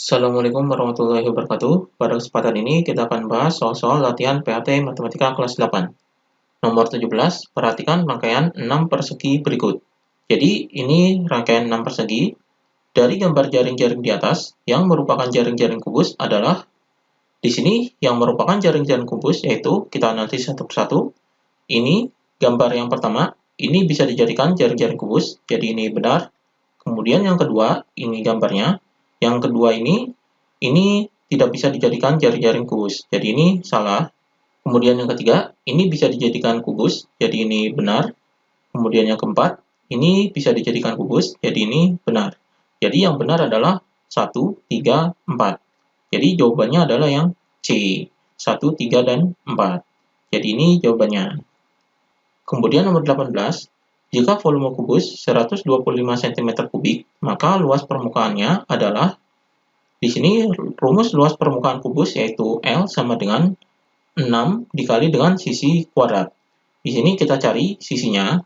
Assalamualaikum warahmatullahi wabarakatuh. Pada kesempatan ini kita akan bahas soal-soal latihan PAT Matematika kelas 8. Nomor 17, perhatikan rangkaian 6 persegi berikut. Jadi ini rangkaian 6 persegi. Dari gambar jaring-jaring di atas, yang merupakan jaring-jaring kubus adalah di sini yang merupakan jaring-jaring kubus, yaitu kita analisis satu persatu. Ini gambar yang pertama, ini bisa dijadikan jaring-jaring kubus, jadi ini benar. Kemudian yang kedua, ini gambarnya. Yang kedua ini tidak bisa dijadikan jaring-jaring kubus, jadi ini salah. Kemudian yang ketiga, ini bisa dijadikan kubus, jadi ini benar. Kemudian yang keempat, ini bisa dijadikan kubus, jadi ini benar. Jadi yang benar adalah 1, 3, 4. Jadi jawabannya adalah yang C, 1, 3, dan 4. Jadi ini jawabannya. Kemudian nomor 18, jika volume kubus 125 cm3, maka luas permukaannya adalah di sini rumus luas permukaan kubus yaitu L sama dengan 6 dikali dengan sisi kuadrat. Di sini kita cari sisinya.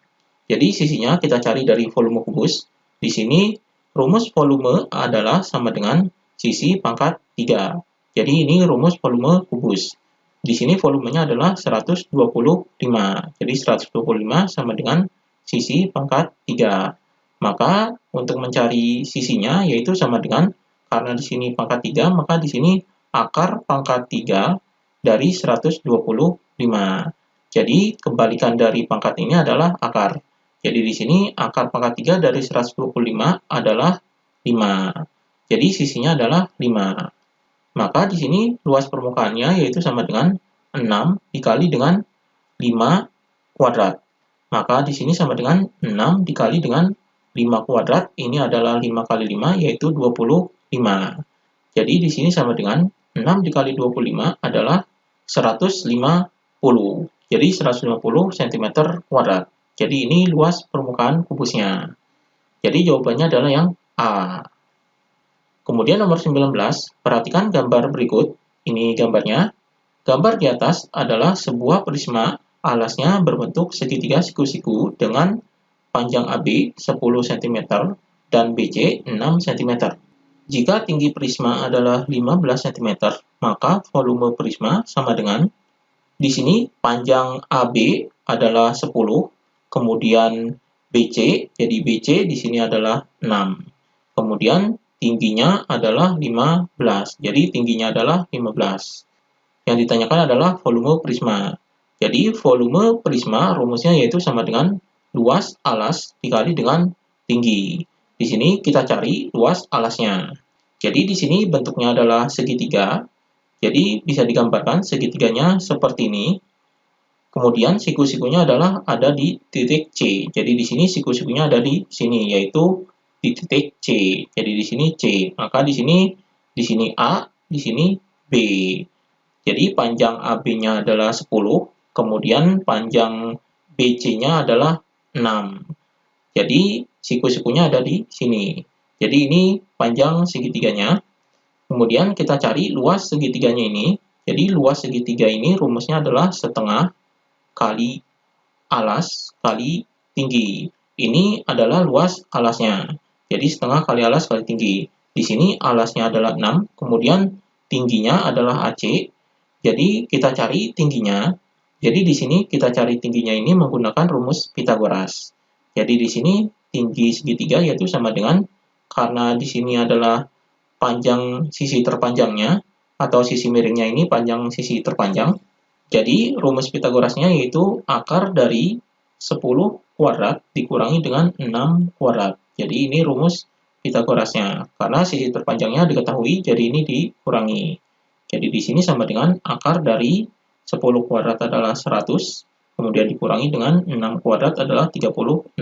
Jadi sisinya kita cari dari volume kubus. Di sini rumus volume adalah sama dengan sisi pangkat 3. Jadi ini rumus volume kubus. Di sini volumenya adalah 125. Jadi 125 sama dengan sisi pangkat 3. Maka untuk mencari sisinya yaitu sama dengan, karena di sini pangkat 3, maka di sini akar pangkat 3 dari 125. Jadi kebalikan dari pangkat ini adalah akar. Jadi di sini akar pangkat 3 dari 125 adalah 5. Jadi sisinya adalah 5. Maka di sini luas permukaannya yaitu sama dengan 6 dikali dengan 5 kuadrat. Maka di sini sama dengan 6 dikali dengan 5 kuadrat, ini adalah 5 kali 5 yaitu 25. Jadi di sini sama dengan 6 dikali 25 adalah 150. Jadi 150 cm kuadrat. Jadi ini luas permukaan kubusnya. Jadi jawabannya adalah yang A. Kemudian nomor 19, perhatikan gambar berikut. Ini gambarnya. Gambar di atas adalah sebuah prisma, alasnya berbentuk segitiga siku-siku dengan panjang AB 10 cm dan BC 6 cm. Jika tinggi prisma adalah 15 cm, maka volume prisma sama dengan, di sini panjang AB adalah 10, kemudian BC, jadi BC di sini adalah 6. Kemudian tingginya adalah 15, jadi tingginya adalah 15. Yang ditanyakan adalah volume prisma. Jadi volume prisma rumusnya yaitu sama dengan luas alas dikali dengan tinggi. Di sini kita cari luas alasnya. Jadi di sini bentuknya adalah segitiga. Jadi bisa digambarkan segitiganya seperti ini. Kemudian siku-sikunya adalah ada di titik C. Jadi di sini siku-sikunya ada di sini, yaitu di titik C. Jadi di sini C. Maka di sini A, di sini B. Jadi panjang AB-nya adalah 10, kemudian panjang BC-nya adalah 6. Jadi siku-sikunya ada di sini. Jadi ini panjang segitiganya. Kemudian kita cari luas segitiganya ini. Jadi luas segitiga ini rumusnya adalah setengah kali alas kali tinggi. Ini adalah luas alasnya. Jadi setengah kali alas kali tinggi. Di sini alasnya adalah 6, kemudian tingginya adalah AC. Jadi kita cari tingginya. Jadi di sini kita cari tingginya ini menggunakan rumus Pythagoras. Jadi di sini tinggi segitiga yaitu sama dengan, karena di sini adalah panjang sisi terpanjangnya atau sisi miringnya ini panjang sisi terpanjang. Jadi rumus Pythagorasnya yaitu akar dari 10 kuadrat dikurangi dengan 6 kuadrat. Jadi ini rumus Pythagorasnya. Karena sisi terpanjangnya diketahui, jadi ini dikurangi. Jadi di sini sama dengan akar dari 10 kuadrat adalah 100, kemudian dikurangi dengan 6 kuadrat adalah 36.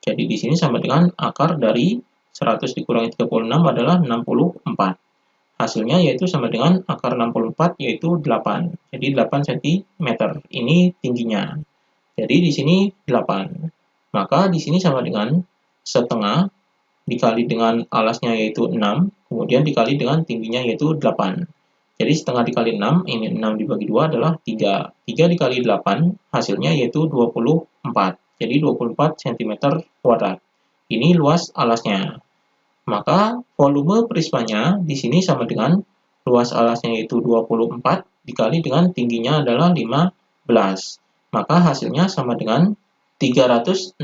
Jadi di sini sama dengan akar dari 100 dikurangi 36 adalah 64. Hasilnya yaitu sama dengan akar 64 yaitu 8. Jadi 8 cm. Ini tingginya. Jadi di sini 8. Maka di sini sama dengan setengah dikali dengan alasnya yaitu 6, kemudian dikali dengan tingginya yaitu 8. Jadi setengah dikali 6, ini 6 dibagi 2 adalah 3. 3 dikali 8, hasilnya yaitu 24. Jadi 24 cm². Ini luas alasnya. Maka volume prismanya di sini sama dengan luas alasnya yaitu 24 dikali dengan tingginya adalah 15. Maka hasilnya sama dengan 360.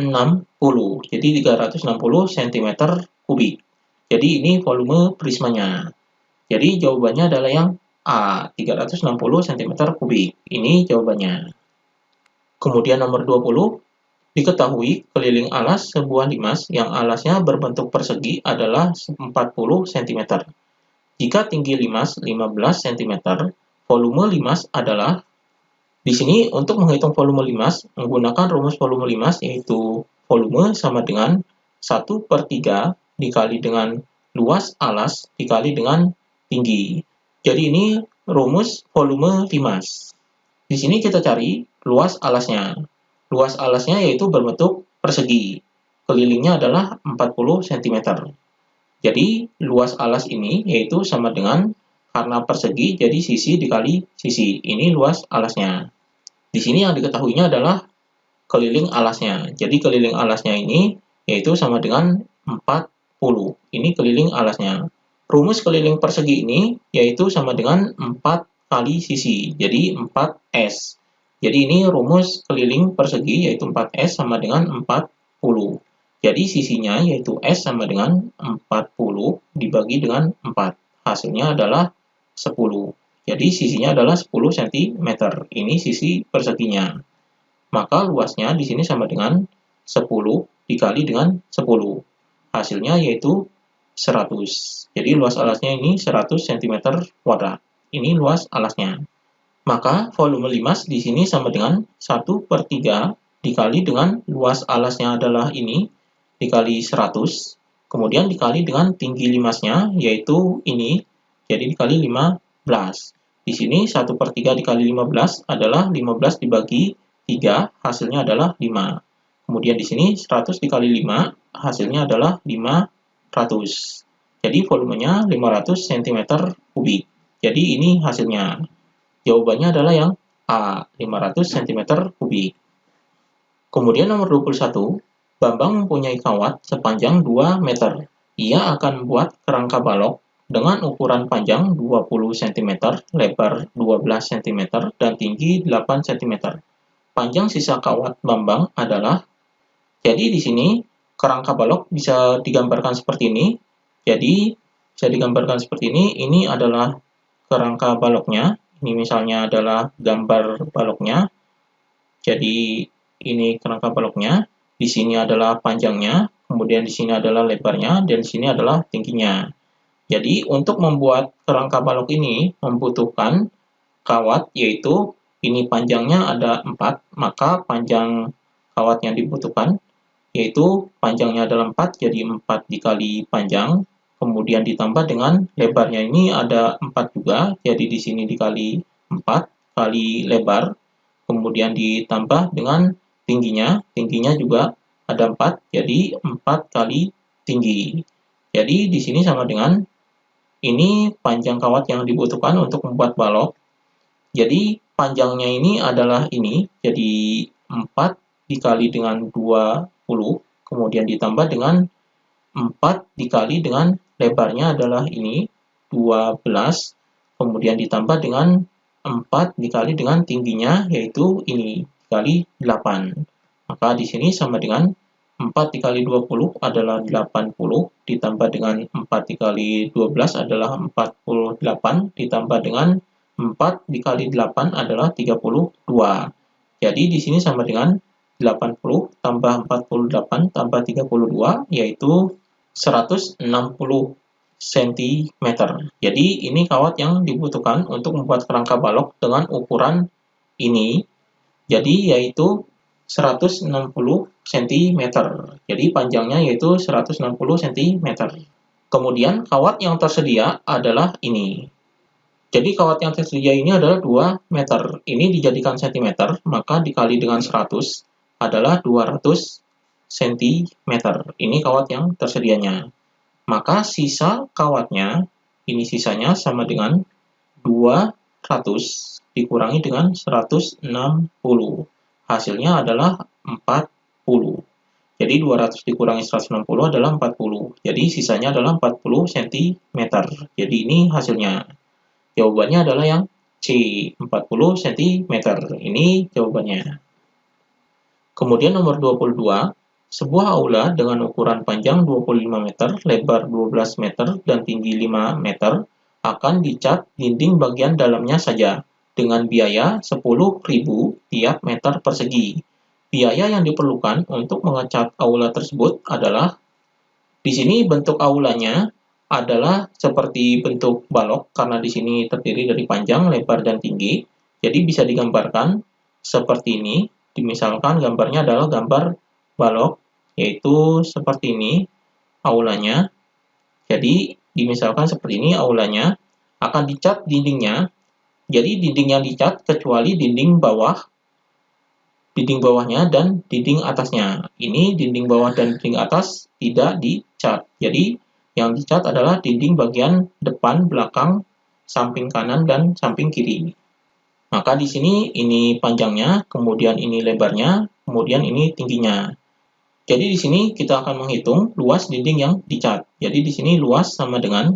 Jadi 360 cm kubik. Jadi ini volume prismanya. Jadi jawabannya adalah yang A, 360 cm kubik. Ini jawabannya. Kemudian nomor 20, diketahui keliling alas sebuah limas yang alasnya berbentuk persegi adalah 40 cm. Jika tinggi limas 15 cm, volume limas adalah. Di sini untuk menghitung volume limas menggunakan rumus volume limas yaitu volume sama dengan 1/3 dikali dengan luas alas dikali dengan tinggi. Jadi ini rumus volume limas. Di sini kita cari luas alasnya. Luas alasnya yaitu berbentuk persegi. Kelilingnya adalah 40 cm. Jadi luas alas ini yaitu sama dengan karena persegi jadi sisi dikali sisi. Ini luas alasnya. Di sini yang diketahuinya adalah keliling alasnya. Jadi keliling alasnya ini yaitu sama dengan 40. Ini keliling alasnya. Rumus keliling persegi ini yaitu sama dengan 4 kali sisi. Jadi 4S. Jadi ini rumus keliling persegi yaitu 4S sama dengan 40. Jadi sisinya yaitu S sama dengan 40 dibagi dengan 4. Hasilnya adalah 10. Jadi sisinya adalah 10 cm. Ini sisi perseginya. Maka luasnya di sini sama dengan 10 dikali dengan 10. Hasilnya yaitu 100. Jadi luas alasnya ini 100 cm kuadrat. Ini luas alasnya. Maka volume limas di sini sama dengan 1/3 dikali dengan luas alasnya adalah ini dikali 100. Kemudian dikali dengan tinggi limasnya yaitu ini. Jadi dikali 15. Di sini 1/3 dikali 15 adalah 15 dibagi 3, hasilnya adalah 5. Kemudian di sini 100 dikali 5, hasilnya adalah 500. Jadi volumenya 500 cm kubik. Jadi ini hasilnya. Jawabannya adalah yang A, 500 cm kubik. Kemudian nomor 21, Bambang mempunyai kawat sepanjang 2 meter. Ia akan membuat kerangka balok dengan ukuran panjang 20 cm, lebar 12 cm, dan tinggi 8 cm. Panjang sisa kawat Bambang adalah. Jadi di sini kerangka balok bisa digambarkan seperti ini. Jadi bisa digambarkan seperti ini. Ini adalah kerangka baloknya. Ini misalnya adalah gambar baloknya. Jadi ini kerangka baloknya. Di sini adalah panjangnya, kemudian di sini adalah lebarnya, dan di sini adalah tingginya. Jadi untuk membuat kerangka balok ini membutuhkan kawat, yaitu ini panjangnya ada 4, maka panjang kawat yang dibutuhkan yaitu panjangnya adalah 4, jadi 4 dikali panjang, kemudian ditambah dengan lebarnya ini ada 4 juga, jadi di sini dikali 4 kali lebar, kemudian ditambah dengan tingginya juga ada 4, jadi 4 kali tinggi. Jadi di sini sama dengan ini panjang kawat yang dibutuhkan untuk membuat balok. Jadi panjangnya ini adalah ini, jadi 4 dikali dengan 20, kemudian ditambah dengan 4 dikali dengan lebarnya adalah ini, 12, kemudian ditambah dengan 4 dikali dengan tingginya, yaitu ini, dikali 8. Maka di sini sama dengan 4 dikali 20 adalah 80, ditambah dengan 4 dikali 12 adalah 48, ditambah dengan 4 dikali 8 adalah 32. Jadi di sini sama dengan 80 tambah 48 tambah 32, yaitu 160 cm. Jadi ini kawat yang dibutuhkan untuk membuat kerangka balok dengan ukuran ini. Jadi yaitu 160 cm. Jadi panjangnya yaitu 160 cm. Kemudian kawat yang tersedia adalah ini. Jadi kawat yang tersedia ini adalah 2 meter. Ini dijadikan cm, maka dikali dengan 100 adalah 200 cm. Ini kawat yang tersedianya. Maka sisa kawatnya, ini sisanya sama dengan 200 dikurangi dengan 160. Hasilnya adalah 40. Jadi 200 dikurangi 160 adalah 40. Jadi sisanya adalah 40 cm. Jadi ini hasilnya. Jawabannya adalah yang C, 40 cm. Ini jawabannya. Kemudian nomor 22, sebuah aula dengan ukuran panjang 25 meter, lebar 12 meter, dan tinggi 5 meter akan dicat dinding bagian dalamnya saja dengan biaya 10.000 tiap meter persegi. Biaya yang diperlukan untuk mengecat aula tersebut adalah, di sini bentuk aulanya adalah seperti bentuk balok karena di sini terdiri dari panjang, lebar, dan tinggi. Jadi bisa digambarkan seperti ini. Misalkan gambarnya adalah gambar balok, yaitu seperti ini aulanya. Jadi dimisalkan seperti ini aulanya, akan dicat dindingnya. Jadi dinding yang dicat kecuali dinding bawahnya dan dinding atasnya. Ini dinding bawah dan dinding atas tidak dicat. Jadi yang dicat adalah dinding bagian depan, belakang, samping kanan, dan samping kiri. Maka di sini ini panjangnya, kemudian ini lebarnya, kemudian ini tingginya. Jadi di sini kita akan menghitung luas dinding yang dicat. Jadi di sini luas sama dengan,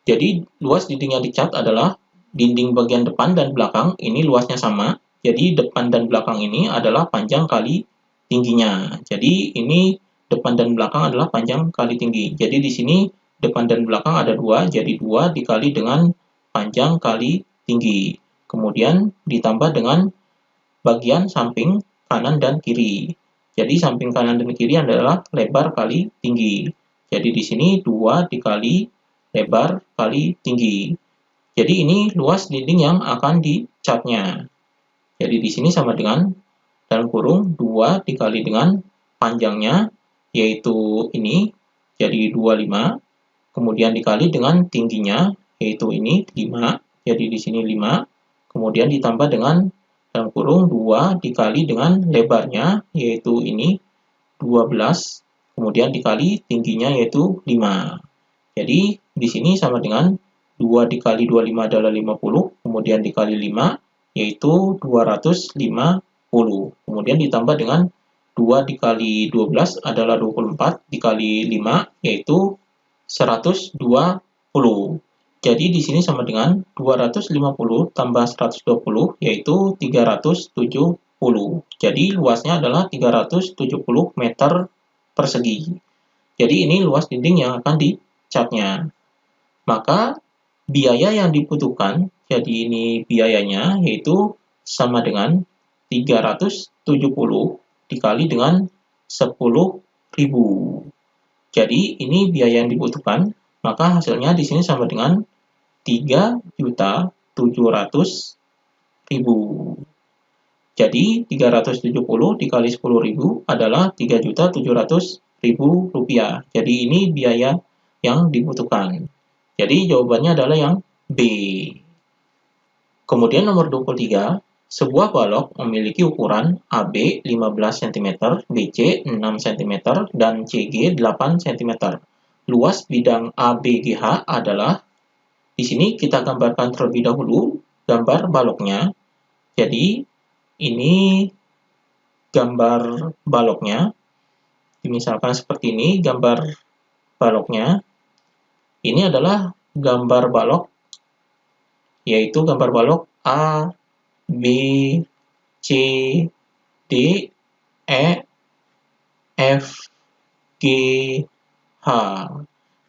jadi luas dinding yang dicat adalah dinding bagian depan dan belakang, ini luasnya sama. Jadi depan dan belakang ini adalah panjang kali tingginya. Jadi ini depan dan belakang adalah panjang kali tinggi. Jadi di sini depan dan belakang ada 2, jadi 2 dikali dengan panjang kali tinggi. Kemudian ditambah dengan bagian samping kanan dan kiri. Jadi samping kanan dan kiri adalah lebar kali tinggi. Jadi di sini 2 dikali lebar kali tinggi. Jadi ini luas dinding yang akan dicatnya. Jadi di sini sama dengan dalam kurung 2 dikali dengan panjangnya, yaitu ini, jadi 25. Kemudian dikali dengan tingginya, yaitu ini 5. Jadi di sini 5. Kemudian ditambah dengan dalam kurung 2 dikali dengan lebarnya, yaitu ini 12. Kemudian dikali tingginya, yaitu 5. Jadi di sini sama dengan 2 dikali 25 adalah 50. Kemudian dikali 5, yaitu 250. Kemudian ditambah dengan 2 dikali 12 adalah 24, dikali 5, yaitu 120. Jadi di sini sama dengan 250 tambah 120, yaitu 370. Jadi luasnya adalah 370 meter persegi. Jadi ini luas dinding yang akan dicatnya. Maka biaya yang dibutuhkan, jadi ini biayanya, yaitu sama dengan 370 dikali dengan 10.000. Jadi ini biaya yang dibutuhkan, maka hasilnya di sini sama dengan 3.700.000. Jadi 370 dikali 10.000 adalah 3.700.000 rupiah. Jadi ini biaya yang dibutuhkan. Jadi jawabannya adalah yang B. Kemudian nomor 23, sebuah balok memiliki ukuran AB 15 cm, BC 6 cm, dan CG 8 cm. Luas bidang ABGH adalah, di sini kita gambarkan terlebih dahulu gambar baloknya. Jadi ini gambar baloknya. Misalkan seperti ini gambar baloknya. Ini adalah gambar balok, yaitu gambar balok A, B, C, D, E, F, G, H.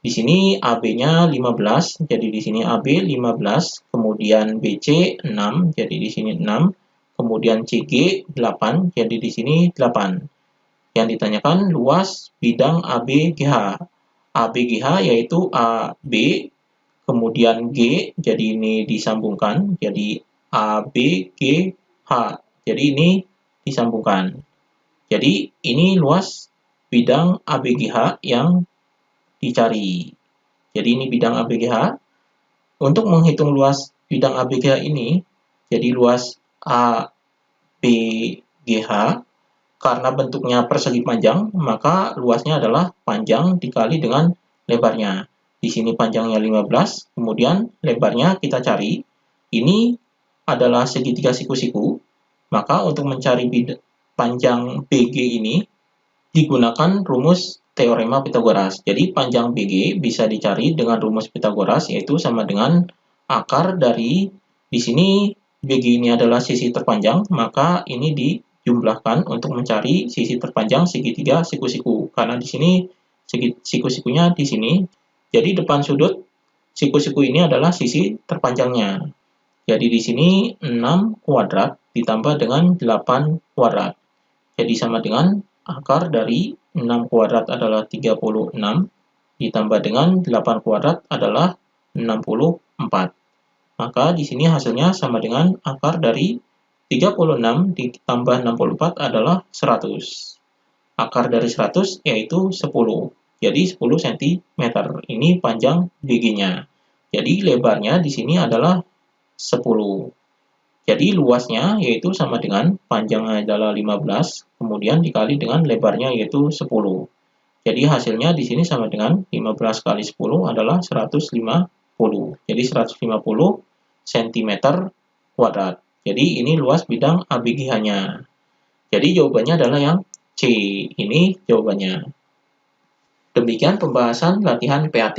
Di sini AB-nya 15, jadi di sini AB 15, kemudian BC 6, jadi di sini 6, kemudian CG 8, jadi di sini 8. Yang ditanyakan luas bidang ABGH. ABGH yaitu AB, kemudian G, jadi ini disambungkan, jadi ABGH. Jadi ini disambungkan. Jadi ini luas bidang ABGH yang dicari. Jadi ini bidang ABGH. Untuk menghitung luas bidang ABGH ini, jadi luas ABGH, karena bentuknya persegi panjang, maka luasnya adalah panjang dikali dengan lebarnya. Di sini panjangnya 15, kemudian lebarnya kita cari. Ini adalah segitiga siku-siku, maka untuk mencari panjang BG ini, digunakan rumus teorema Pitagoras. Jadi panjang BG bisa dicari dengan rumus Pitagoras, yaitu sama dengan akar dari, di sini BG ini adalah sisi terpanjang, maka ini dijumlahkan untuk mencari sisi terpanjang segitiga siku-siku. Karena di sini siku-sikunya di sini, jadi depan sudut siku-siku ini adalah sisi terpanjangnya. Jadi di sini 6 kuadrat ditambah dengan 8 kuadrat. Jadi sama dengan akar dari 6 kuadrat adalah 36, ditambah dengan 8 kuadrat adalah 64. Maka di sini hasilnya sama dengan akar dari 36 ditambah 64 adalah 100. Akar dari 100 yaitu 10. Jadi 10 cm. Ini panjang BG-nya. Jadi lebarnya di sini adalah 10. Jadi luasnya yaitu sama dengan panjangnya adalah 15, kemudian dikali dengan lebarnya yaitu 10. Jadi hasilnya di sini sama dengan 15 kali 10 adalah 150. Jadi 150 cm kuadrat. Jadi ini luas bidang ABGH-nya. Jadi jawabannya adalah yang C. Ini jawabannya. Demikian pembahasan latihan PAT.